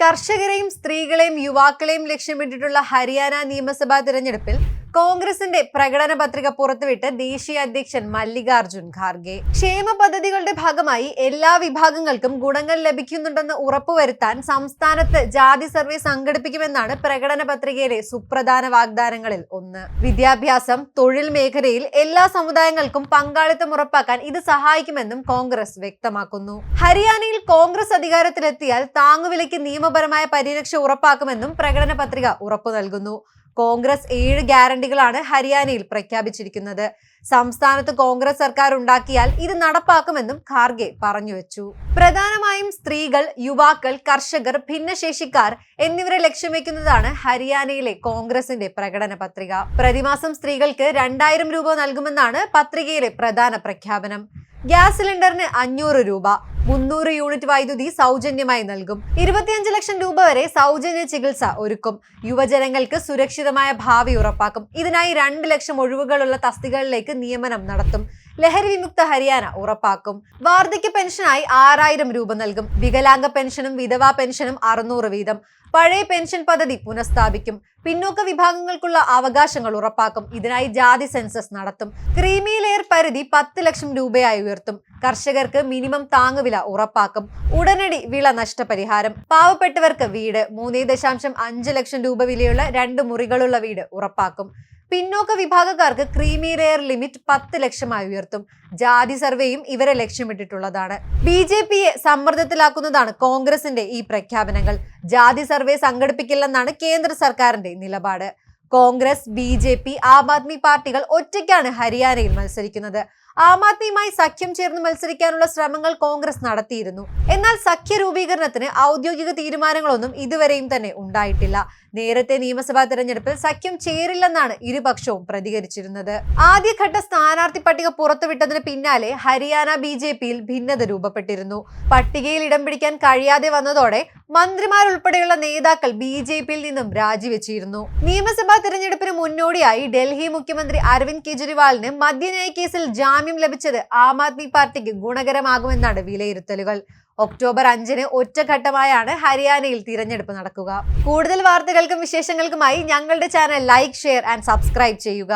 കർഷകരെയും സ്ത്രീകളെയും യുവാക്കളെയും ലക്ഷ്യമിട്ടിട്ടുള്ള ഹരിയാന നിയമസഭാ തിരഞ്ഞെടുപ്പിൽ കോൺഗ്രസിന്റെ പ്രകടന പത്രിക പുറത്തുവിട്ട് ദേശീയ അധ്യക്ഷൻ മല്ലികാർജുൻ ഖാർഗെ. ക്ഷേമ പദ്ധതികളുടെ ഭാഗമായി എല്ലാ വിഭാഗങ്ങൾക്കും ഗുണങ്ങൾ ലഭിക്കുന്നുണ്ടെന്ന് ഉറപ്പുവരുത്താൻ സംസ്ഥാനത്ത് ജാതി സർവേ സംഘടിപ്പിക്കുമെന്നാണ് പ്രകടന പത്രികയിലെ സുപ്രധാന വാഗ്ദാനങ്ങളിൽ ഒന്ന്. വിദ്യാഭ്യാസം, തൊഴിൽ മേഖലയിൽ എല്ലാ സമുദായങ്ങൾക്കും പങ്കാളിത്തം ഉറപ്പാക്കാൻ ഇത് സഹായിക്കുമെന്നും കോൺഗ്രസ് വ്യക്തമാക്കുന്നു. ഹരിയാനയിൽ കോൺഗ്രസ് അധികാരത്തിലെത്തിയാൽ താങ്ങുവിലയ്ക്ക് നിയമപരമായ പരിരക്ഷ ഉറപ്പാക്കുമെന്നും പ്രകടന പത്രിക ഉറപ്പു നൽകുന്നു. കോൺഗ്രസ് 7 ഗ്യാരണ്ടികളാണ് ഹരിയാനയിൽ പ്രഖ്യാപിച്ചിരിക്കുന്നത്. സംസ്ഥാനത്ത് കോൺഗ്രസ് സർക്കാർ ഉണ്ടാക്കിയാൽ ഇത് നടപ്പാക്കുമെന്നും ഖാർഗെ പറഞ്ഞുവെച്ചു. പ്രധാനമായും സ്ത്രീകൾ, യുവാക്കൾ, കർഷകർ, ഭിന്നശേഷിക്കാർ എന്നിവരെ ലക്ഷ്യം വെക്കുന്നതാണ് ഹരിയാനയിലെ കോൺഗ്രസിന്റെ പ്രകടന പത്രിക. പ്രതിമാസം സ്ത്രീകൾക്ക് 2000 രൂപ നൽകുമെന്നാണ് പത്രികയിലെ പ്രധാന പ്രഖ്യാപനം. ഗ്യാസ് സിലിണ്ടറിന് 500 രൂപ, 300 യൂണിറ്റ് വൈദ്യുതി സൗജന്യമായി നൽകും. 25 ലക്ഷം രൂപ വരെ സൗജന്യ ചികിത്സ ഒരുക്കും. യുവജനങ്ങൾക്ക് സുരക്ഷിതമായ ഭാവി ഉറപ്പാക്കും. ഇതിനായി 2 ലക്ഷം ഒഴിവുകളുള്ള തസ്തികകളിലേക്ക് നിയമനം നടത്തും. ലഹരി വിമുക്ത ഹരിയാന ഉറപ്പാക്കും. വാർദ്ധക്യ പെൻഷനായി 6000 രൂപ നൽകും. വികലാംഗ പെൻഷനും വിധവാ പെൻഷനും 600 വീതം. പഴയ പെൻഷൻ പദ്ധതി പുനഃസ്ഥാപിക്കും. പിന്നോക്ക വിഭാഗങ്ങൾക്കുള്ള അവകാശങ്ങൾ ഉറപ്പാക്കും. ഇതിനായി ജാതി സെൻസസ് നടത്തും. ക്രീമി ലെയർ പരിധി 10 ലക്ഷം രൂപയായി ഉയർത്തും. കർഷകർക്ക് മിനിമം താങ്ങുവില ഉറപ്പാക്കും. ഉടനടി വിള നഷ്ടപരിഹാരം. പാവപ്പെട്ടവർക്ക് വീട്. 3.5 ലക്ഷം രൂപ വിലയുള്ള 2 മുറികളുള്ള വീട് ഉറപ്പാക്കും. പിന്നോക്ക വിഭാഗക്കാർക്ക് ക്രീമി ലെയർ ലിമിറ്റ് 10 ലക്ഷമായി ഉയർത്തും. ജാതി സർവേയും ഇവരെ ലക്ഷ്യമിട്ടിട്ടുള്ളതാണ്. BJPയെ സമ്മർദ്ദത്തിലാക്കുന്നതാണ് കോൺഗ്രസിന്റെ ഈ പ്രഖ്യാപനങ്ങൾ. ജാതി സർവേ സംഘടിപ്പിക്കില്ലെന്നാണ് കേന്ദ്ര സർക്കാരിന്റെ നിലപാട്. കോൺഗ്രസ്, BJP, ആം ആദ്മി പാർട്ടികൾ ഒറ്റയ്ക്കാണ് ഹരിയാനയിൽ മത്സരിക്കുന്നത്. ആം ആദ്മിയുമായി സഖ്യം ചേർന്ന് മത്സരിക്കാനുള്ള ശ്രമങ്ങൾ കോൺഗ്രസ് നടത്തിയിരുന്നു. എന്നാൽ സഖ്യ രൂപീകരണത്തിന് ഔദ്യോഗിക തീരുമാനങ്ങളൊന്നും ഇതുവരെയും തന്നെ ഉണ്ടായിട്ടില്ല. നേരത്തെ നിയമസഭാ തെരഞ്ഞെടുപ്പിൽ സഖ്യം ചേരില്ലെന്നാണ് ഇരുപക്ഷവും പ്രതികരിച്ചിരുന്നത്. ആദ്യഘട്ട സ്ഥാനാർത്ഥി പട്ടിക പുറത്തുവിട്ടതിന് പിന്നാലെ ഹരിയാന BJPയിൽ ഭിന്നത രൂപപ്പെട്ടിരുന്നു. പട്ടികയിൽ ഇടം പിടിക്കാൻ കഴിയാതെ വന്നതോടെ മന്ത്രിമാരുൾപ്പെടെയുള്ള നേതാക്കൾ BJPയിൽ നിന്നും രാജിവെച്ചിരുന്നു. നിയമസഭാ തെരഞ്ഞെടുപ്പിന് മുന്നോടിയായി ഡൽഹി മുഖ്യമന്ത്രി അരവിന്ദ് കെജ്രിവാളിന് മദ്യനയ കേസിൽ ജാമ്യം ലഭിച്ചത് ആം ആദ്മി പാർട്ടിക്ക് ഗുണകരമാകുമെന്നാണ് വിലയിരുത്തലുകൾ. ഒക്ടോബർ 5-ന് ഒറ്റഘട്ടമായാണ് ഹരിയാനയിൽ തിരഞ്ഞെടുപ്പ് നടക്കുക. കൂടുതൽ വാർത്തകൾക്കും വിശേഷങ്ങൾക്കുമായി ഞങ്ങളുടെ channel like, share and subscribe ചെയ്യുക.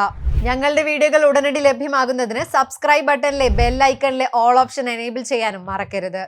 ഞങ്ങളുടെ വീഡിയോകൾ ഉടനടി ലഭ്യമാകുന്നതിന് സബ്സ്ക്രൈബ് ബട്ടണിലെ ബെൽ ഐക്കണിലെ ഓൾ ഓപ്ഷൻ എനേബിൾ ചെയ്യാനും മറക്കരുത്.